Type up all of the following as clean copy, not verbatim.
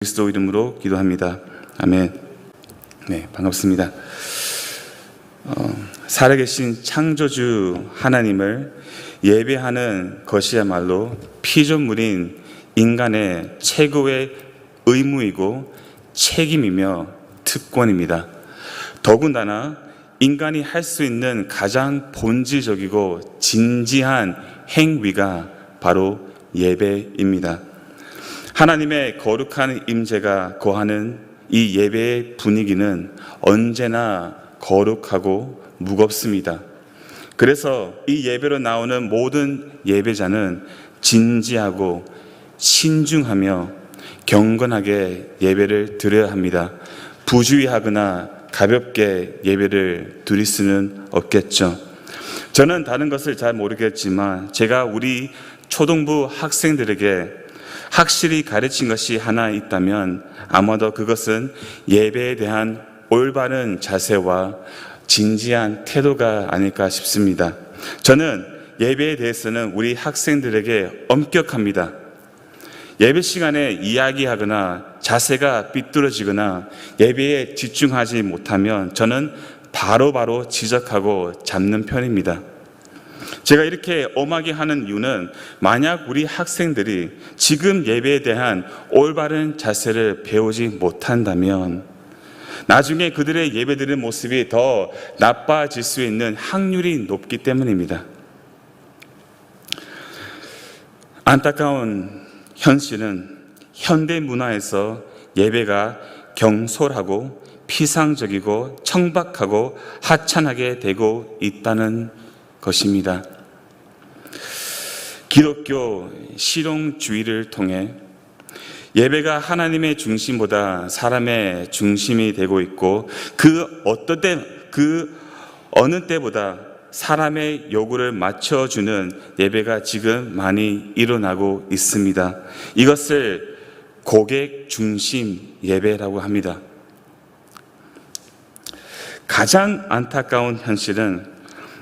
그리스도 이름으로 기도합니다. 아멘. 네, 반갑습니다. 살아계신 창조주 하나님을 예배하는 것이야말로 피조물인 인간의 최고의 의무이고 책임이며 특권입니다. 더군다나 인간이 할 수 있는 가장 본질적이고 진지한 행위가 바로 예배입니다. 하나님의 거룩한 임재가 거하는 이 예배의 분위기는 언제나 거룩하고 무겁습니다. 그래서 이 예배로 나오는 모든 예배자는 진지하고 신중하며 경건하게 예배를 드려야 합니다. 부주의하거나 가볍게 예배를 드릴 수는 없겠죠. 저는 다른 것을 잘 모르겠지만 제가 우리 초등부 학생들에게 확실히 가르친 것이 하나 있다면 아마도 그것은 예배에 대한 올바른 자세와 진지한 태도가 아닐까 싶습니다. 저는 예배에 대해서는 우리 학생들에게 엄격합니다. 예배 시간에 이야기하거나 자세가 삐뚤어지거나 예배에 집중하지 못하면 저는 바로바로 지적하고 잡는 편입니다. 제가 이렇게 엄하게 하는 이유는 만약 우리 학생들이 지금 예배에 대한 올바른 자세를 배우지 못한다면 나중에 그들의 예배드리는 모습이 더 나빠질 수 있는 확률이 높기 때문입니다. 안타까운 현실은 현대 문화에서 예배가 경솔하고 피상적이고 청박하고 하찮게 되고 있다는 것입니다. 기독교 실용주의를 통해 예배가 하나님의 중심보다 사람의 중심이 되고 있고 그 어느 때보다 사람의 요구를 맞춰주는 예배가 지금 많이 일어나고 있습니다. 이것을 고객 중심 예배라고 합니다. 가장 안타까운 현실은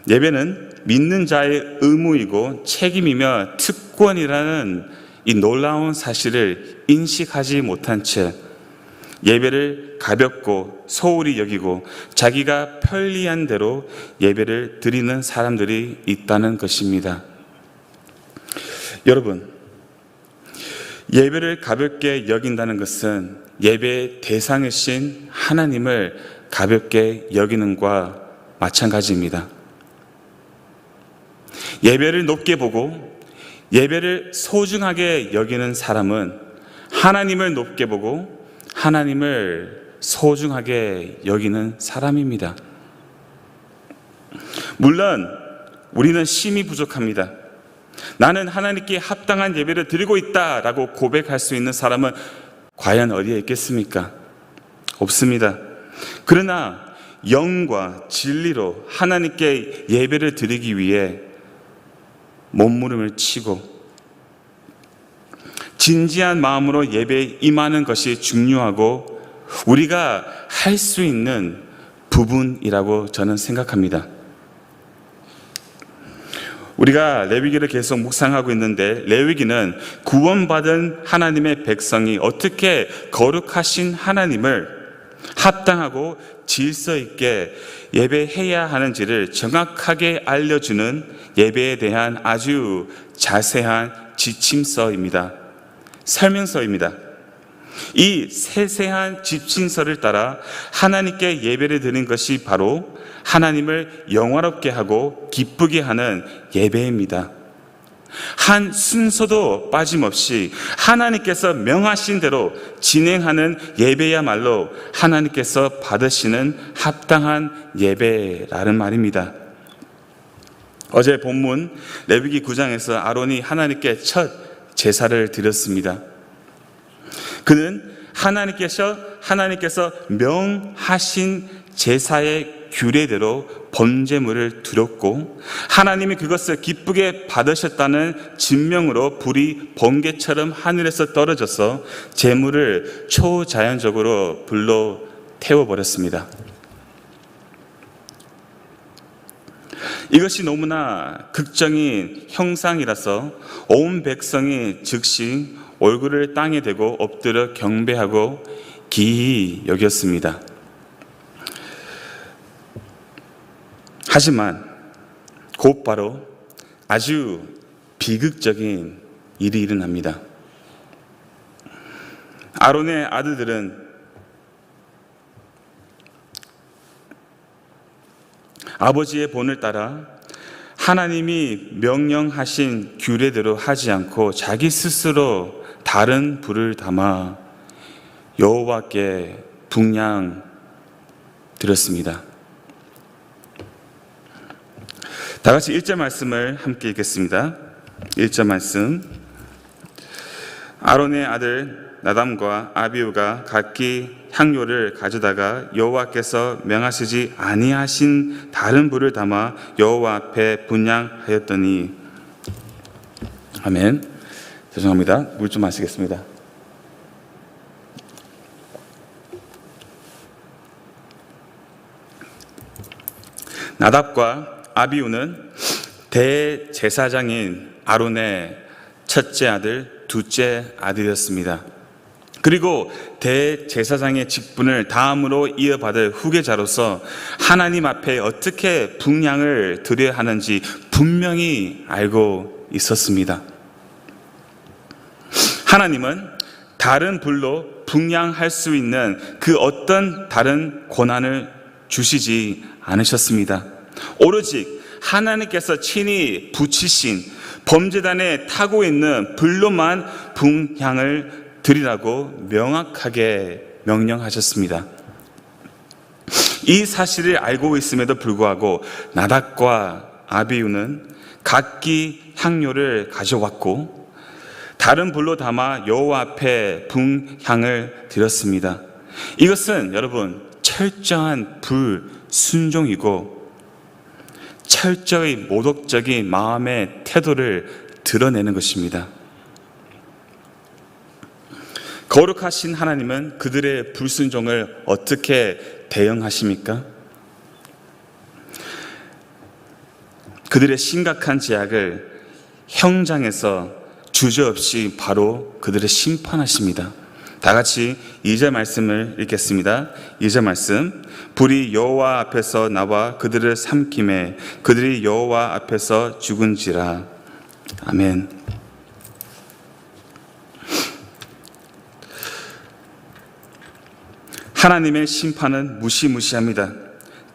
예배는 믿는 자의 의무이고 책임이며 특권이라는 이 놀라운 사실을 인식하지 못한 채 예배를 가볍고 소홀히 여기고 자기가 편리한 대로 예배를 드리는 사람들이 있다는 것입니다. 여러분, 예배를 가볍게 여긴다는 것은 예배의 대상이신 하나님을 가볍게 여기는 것과 마찬가지입니다. 예배를 높게 보고 예배를 소중하게 여기는 사람은 하나님을 높게 보고 하나님을 소중하게 여기는 사람입니다. 물론 우리는 심히 부족합니다. 나는 하나님께 합당한 예배를 드리고 있다라고 고백할 수 있는 사람은 과연 어디에 있겠습니까? 없습니다. 그러나 영과 진리로 하나님께 예배를 드리기 위해 몸부림을 치고 진지한 마음으로 예배에 임하는 것이 중요하고 우리가 할 수 있는 부분이라고 저는 생각합니다. 우리가 레위기를 계속 묵상하고 있는데 레위기는 구원받은 하나님의 백성이 어떻게 거룩하신 하나님을 합당하고 질서 있게 예배해야 하는지를 정확하게 알려주는 예배에 대한 아주 자세한 지침서입니다. 설명서입니다. 이 세세한 지침서를 따라 하나님께 예배를 드리는 것이 바로 하나님을 영화롭게 하고 기쁘게 하는 예배입니다. 한 순서도 빠짐없이 하나님께서 명하신 대로 진행하는 예배야말로 하나님께서 받으시는 합당한 예배라는 말입니다. 어제 본문 레위기 9장에서 아론이 하나님께 첫 제사를 드렸습니다. 그는 하나님께서 명하신 제사의 규례대로 번제물을 드렸고 하나님이 그것을 기쁘게 받으셨다는 증명으로 불이 번개처럼 하늘에서 떨어져서 제물을 초자연적으로 불로 태워버렸습니다. 이것이 너무나 극적인 형상이라서 온 백성이 즉시 얼굴을 땅에 대고 엎드려 경배하고 기이 여겼습니다. 하지만 곧바로 아주 비극적인 일이 일어납니다. 아론의 아들들은 아버지의 본을 따라 하나님이 명령하신 규례대로 하지 않고 자기 스스로 다른 불을 담아 여호와께 분향 드렸습니다. 다 같이 1절 말씀을 함께 읽겠습니다. 1절 말씀. 아론의 아들 나담과 아비후가 각기 향료를 가져다가 여호와께서 명하시지 아니하신 다른 불을 담아 여호와 앞에 분향하였더니. 아멘. 죄송합니다. 물 좀 마시겠습니다. 나답과 아비후는 대제사장인 아론의 첫째 아들, 둘째 아들이었습니다. 그리고 대제사장의 직분을 다음으로 이어받을 후계자로서 하나님 앞에 어떻게 분향을 드려야 하는지 분명히 알고 있었습니다. 하나님은 다른 불로 분향할 수 있는 그 어떤 다른 권한을 주시지 않으셨습니다. 오로지 하나님께서 친히 붙이신 범제단에 타고 있는 불로만 분향을 드리라고 명확하게 명령하셨습니다. 이 사실을 알고 있음에도 불구하고 나답과 아비후는 각기 향료를 가져왔고 다른 불로 담아 여호와 앞에 분향을 드렸습니다. 이것은 여러분 철저한 불순종이고 철저히 모독적인 마음의 태도를 드러내는 것입니다. 거룩하신 하나님은 그들의 불순종을 어떻게 대응하십니까? 그들의 심각한 죄악을 형장에서 주저없이 바로 그들을 심판하십니다. 다 같이 2절 말씀을 읽겠습니다. 2절 말씀. 불이 여호와 앞에서 나와 그들을 삼킴에 그들이 여호와 앞에서 죽은지라. 아멘. 하나님의 심판은 무시무시합니다.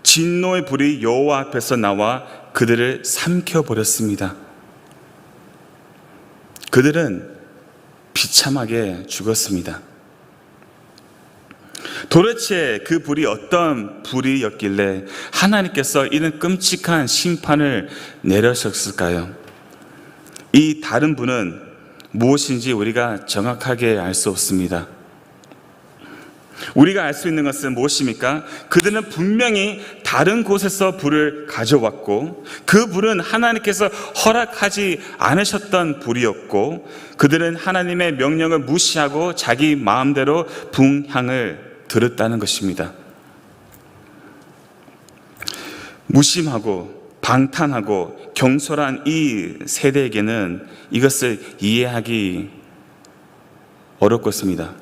진노의 불이 여호와 앞에서 나와 그들을 삼켜버렸습니다. 그들은 비참하게 죽었습니다. 도대체 그 불이 어떤 불이었길래 하나님께서 이런 끔찍한 심판을 내려셨을까요? 이 다른 불은 무엇인지 우리가 정확하게 알 수 없습니다. 우리가 알 수 있는 것은 무엇입니까? 그들은 분명히 다른 곳에서 불을 가져왔고 그 불은 하나님께서 허락하지 않으셨던 불이었고 그들은 하나님의 명령을 무시하고 자기 마음대로 분향을 드렸다는 것입니다. 무심하고 방탄하고 경솔한 이 세대에게는 이것을 이해하기 어렵겠습니다.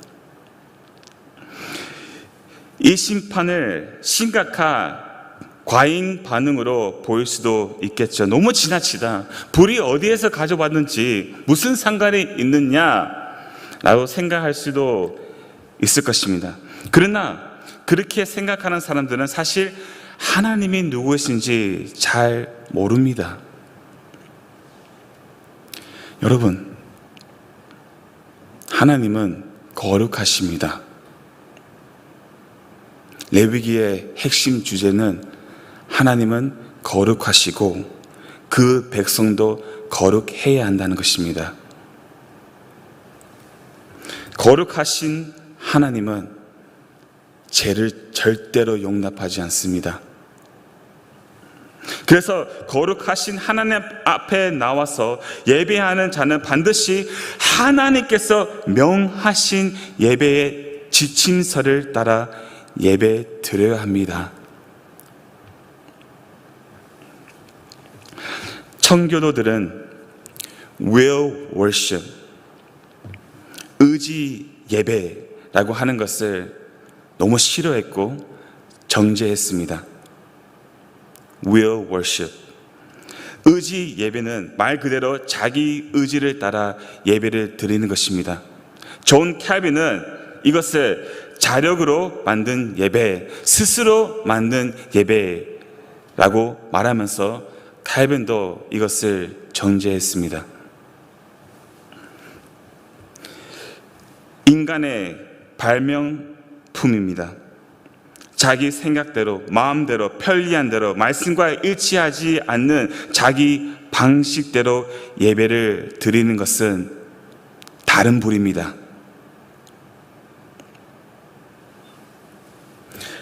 이 심판을 심각한 과잉 반응으로 보일 수도 있겠죠. 너무 지나치다. 불이 어디에서 가져왔는지 무슨 상관이 있느냐라고 생각할 수도 있을 것입니다. 그러나 그렇게 생각하는 사람들은 사실 하나님이 누구이신지 잘 모릅니다. 여러분, 하나님은 거룩하십니다. 레위기의 핵심 주제는 하나님은 거룩하시고 그 백성도 거룩해야 한다는 것입니다. 거룩하신 하나님은 죄를 절대로 용납하지 않습니다. 그래서 거룩하신 하나님 앞에 나와서 예배하는 자는 반드시 하나님께서 명하신 예배의 지침서를 따라 예배 드려야 합니다. 청교도들은 will worship, 의지 예배라고 하는 것을 너무 싫어했고 정죄했습니다. will worship. 의지 예배는 말 그대로 자기 의지를 따라 예배를 드리는 것입니다. 존 캘빈은 이것을 자력으로 만든 예배, 스스로 만든 예배라고 말하면서 캘빈도 이것을 정죄했습니다. 인간의 발명품입니다. 자기 생각대로, 마음대로, 편리한 대로, 말씀과 일치하지 않는 자기 방식대로 예배를 드리는 것은 다른 불입니다.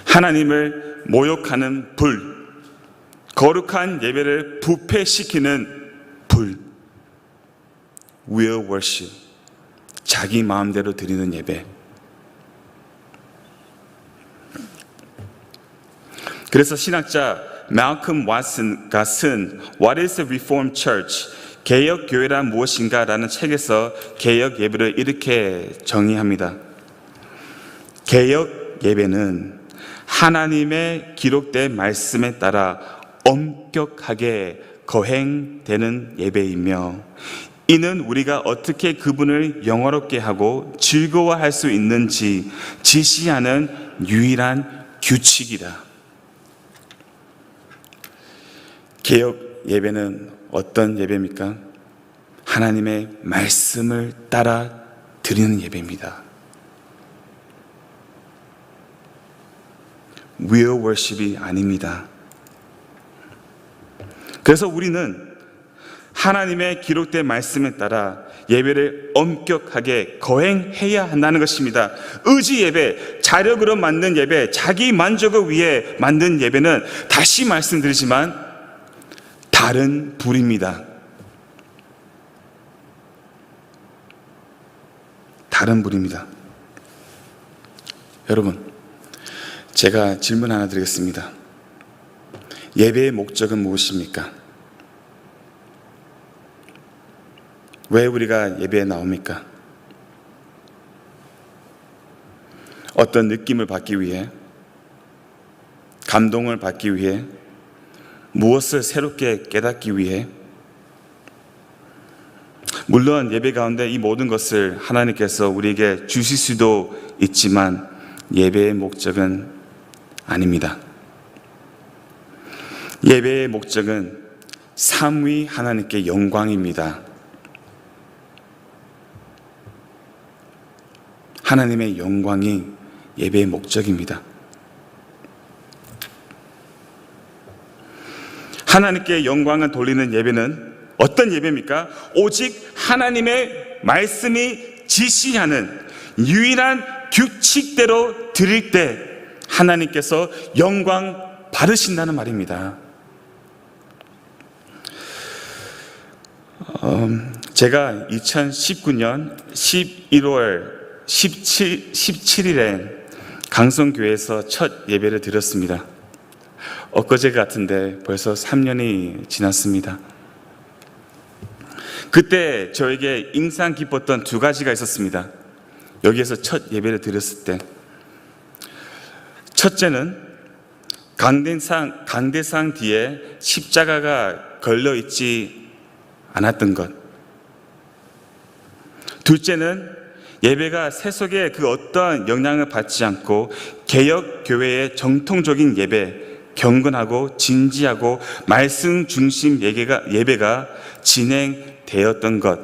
하나님을 모욕하는 불, 거룩한 예배를 부패시키는 불, will worship, 자기 마음대로 드리는 예배. 그래서 신학자 말콤 왓슨가 쓴 What is a Reformed Church? 개혁 교회란 무엇인가? 라는 책에서 개혁 예배를 이렇게 정의합니다. 개혁 예배는 하나님의 기록된 말씀에 따라 엄격하게 거행되는 예배이며, 이는 우리가 어떻게 그분을 영화롭게 하고 즐거워할 수 있는지 지시하는 유일한 규칙이다. 개혁 예배는 어떤 예배입니까? 하나님의 말씀을 따라 드리는 예배입니다. will worship이 아닙니다. 그래서 우리는 하나님의 기록된 말씀에 따라 예배를 엄격하게 거행해야 한다는 것입니다. 의지 예배, 자력으로 만든 예배, 자기 만족을 위해 만든 예배는 다시 말씀드리지만 다른 불입니다. 다른 불입니다. 여러분, 제가 질문 하나 드리겠습니다. 예배의 목적은 무엇입니까? 왜 우리가 예배에 나옵니까? 어떤 느낌을 받기 위해, 감동을 받기 위해, 무엇을 새롭게 깨닫기 위해. 물론 예배 가운데 이 모든 것을 하나님께서 우리에게 주실 수도 있지만 예배의 목적은 아닙니다. 예배의 목적은 삼위 하나님께 영광입니다. 하나님의 영광이 예배의 목적입니다. 하나님께 영광을 돌리는 예배는 어떤 예배입니까? 오직 하나님의 말씀이 지시하는 유일한 규칙대로 드릴 때 하나님께서 영광 받으신다는 말입니다. 제가 2019년 11월 17일에 강성교회에서 첫 예배를 드렸습니다. 엊그제 같은데 벌써 3년이 지났습니다. 그때 저에게 인상 깊었던 두 가지가 있었습니다. 여기에서 첫 예배를 드렸을 때, 첫째는 강대상 뒤에 십자가가 걸려있지 않았던 것. 둘째는 예배가 세속의 그 어떠한 영향을 받지 않고 개혁교회의 정통적인 예배, 경건하고 진지하고 말씀 중심 예배가 진행되었던 것.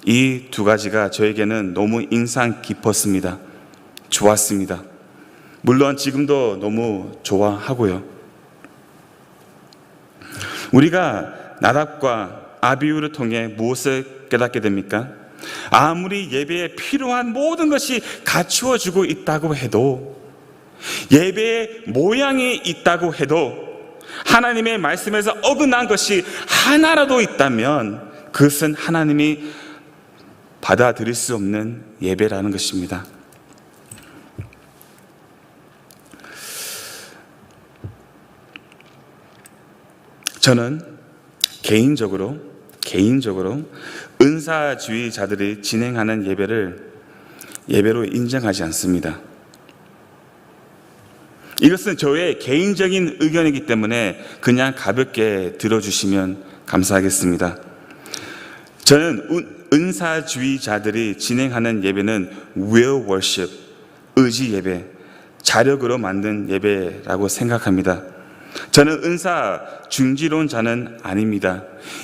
이 두 가지가 저에게는 너무 인상 깊었습니다. 좋았습니다. 물론 지금도 너무 좋아하고요. 우리가 나답과 아비후를 통해 무엇을 깨닫게 됩니까? 아무리 예배에 필요한 모든 것이 갖추어지고 있다고 해도, 예배의 모양이 있다고 해도 하나님의 말씀에서 어긋난 것이 하나라도 있다면 그것은 하나님이 받아들일 수 없는 예배라는 것입니다. 저는 개인적으로 은사주의자들이 진행하는 예배를 예배로 인정하지 않습니다. 이것은 저의 개인적인 의견이기 때문에 그냥 가볍게 들어주시면 감사하겠습니다. 저는 은사주의자들이 진행하는 예배는 will worship, 의지 예배, 자력으로 만든 예배라고 생각합니다. 저는 은사 중지론자는 아닙니다.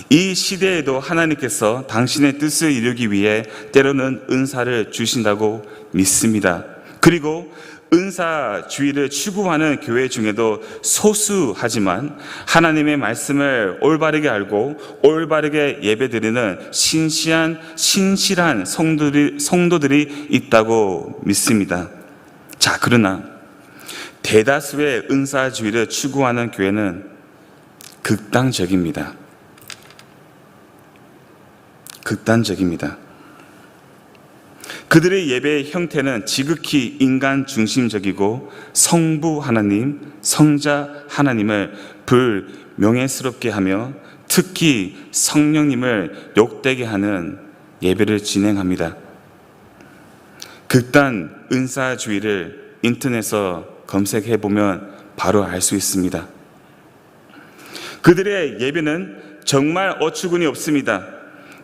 이 시대에도 하나님께서 당신의 뜻을 이루기 위해 때로는 은사를 주신다고 믿습니다. 그리고 은사주의를 추구하는 교회 중에도 소수하지만 하나님의 말씀을 올바르게 알고 올바르게 예배드리는 신실한 성도들이 있다고 믿습니다. 자, 그러나 대다수의 은사주의를 추구하는 교회는 극단적입니다. 그들의 예배의 형태는 지극히 인간 중심적이고 성부 하나님, 성자 하나님을 불명예스럽게 하며 특히 성령님을 욕되게 하는 예배를 진행합니다. 극단 은사주의를 인터넷에서 검색해 보면 바로 알 수 있습니다. 그들의 예배는 정말 어처구니 없습니다.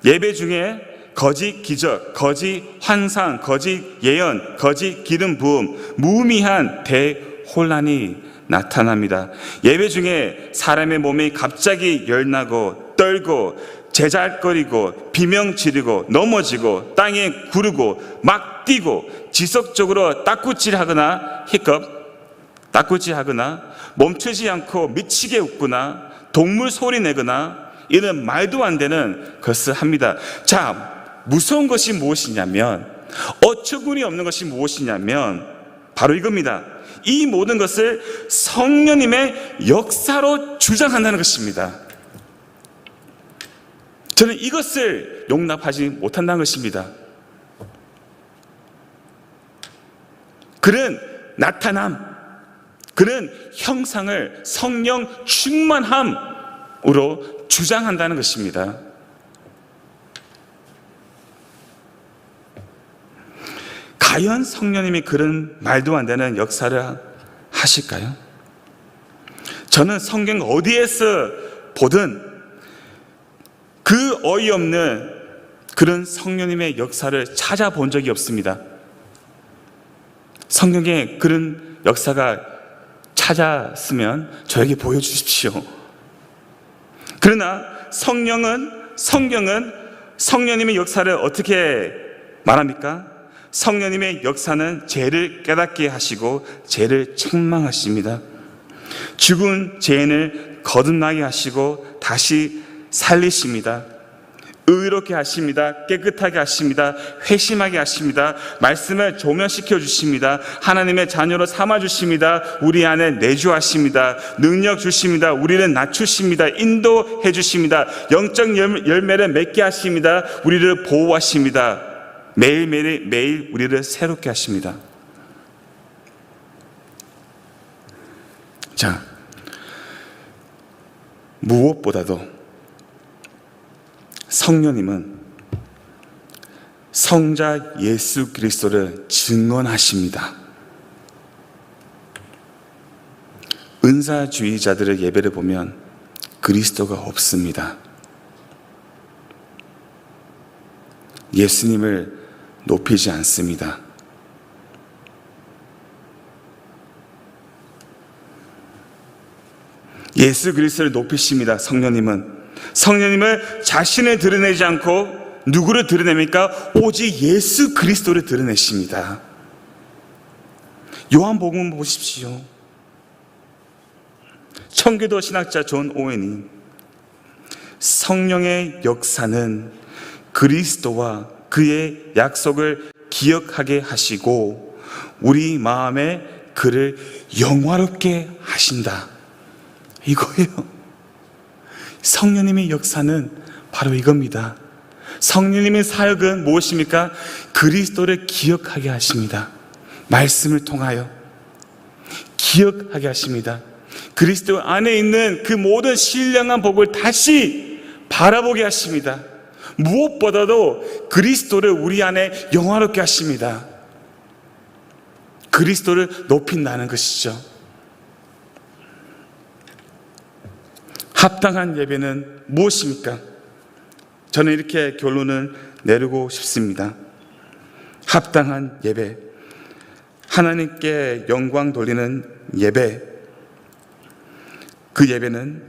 예배 중에 거짓 기적, 거짓 환상, 거짓 예언, 거짓 기름 부음, 무의미한 대혼란이 나타납니다. 예배 중에 사람의 몸이 갑자기 열나고 떨고 제잘거리고 비명 지르고 넘어지고 땅에 구르고 막 뛰고 지속적으로 딱구질하거나 딱구질하거나 멈추지 않고 미치게 웃거나 동물 소리 내거나 이런 말도 안 되는 것을 합니다. 자, 무서운 것이 무엇이냐면, 어처구니 없는 것이 무엇이냐면 바로 이겁니다. 이 모든 것을 성령님의 역사로 주장한다는 것입니다. 저는 이것을 용납하지 못한다는 것입니다. 그런 나타남, 그런 형상을 성령 충만함으로 주장한다는 것입니다. 과연 성령님이 그런 말도 안 되는 역사를 하실까요? 저는 성경 어디에서 보든 그 어이없는 그런 성령님의 역사를 찾아본 적이 없습니다. 성경에 그런 역사가 찾았으면 저에게 보여주십시오. 그러나 성경은 성령님의 역사를 어떻게 말합니까? 성령님의 역사는 죄를 깨닫게 하시고 죄를 책망하십니다. 죽은 죄인을 거듭나게 하시고 다시 살리십니다. 의롭게 하십니다. 깨끗하게 하십니다. 회심하게 하십니다. 말씀을 조명시켜 주십니다. 하나님의 자녀로 삼아 주십니다. 우리 안에 내주하십니다. 능력 주십니다. 우리를 낮추십니다. 인도해 주십니다. 영적 열매를 맺게 하십니다. 우리를 보호하십니다. 매일 우리를 새롭게 하십니다. 자, 무엇보다도 성령님은 성자 예수 그리스도를 증언하십니다. 은사주의자들의 예배를 보면 그리스도가 없습니다. 예수님을 높이지 않습니다. 예수 그리스도를 높이십니다. 성령님을 자신을 드러내지 않고 누구를 드러냅니까? 오직 예수 그리스도를 드러내십니다. 요한복음 보십시오. 청교도 신학자 존 오웬이 성령의 역사는 그리스도와 그의 약속을 기억하게 하시고 우리 마음에 그를 영화롭게 하신다. 이거예요. 성령님의 역사는 바로 이겁니다. 성령님의 사역은 무엇입니까? 그리스도를 기억하게 하십니다. 말씀을 통하여 기억하게 하십니다. 그리스도 안에 있는 그 모든 신령한 복을 다시 바라보게 하십니다. 무엇보다도 그리스도를 우리 안에 영화롭게 하십니다. 그리스도를 높인다는 것이죠. 합당한 예배는 무엇입니까? 저는 이렇게 결론을 내리고 싶습니다. 합당한 예배, 하나님께 영광 돌리는 예배, 그 예배는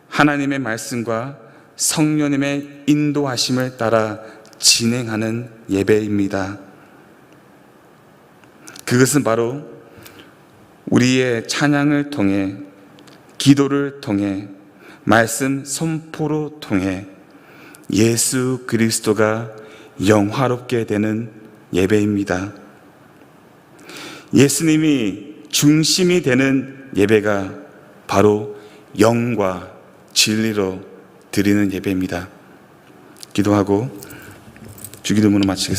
하나님의 말씀과 성령님의 인도하심을 따라 진행하는 예배입니다. 그것은 바로 우리의 찬양을 통해, 기도를 통해, 말씀 선포로 통해 예수 그리스도가 영화롭게 되는 예배입니다. 예수님이 중심이 되는 예배가 바로 영과 진리로 드리는 예배입니다. 기도하고 주기도문을 마치겠습니다.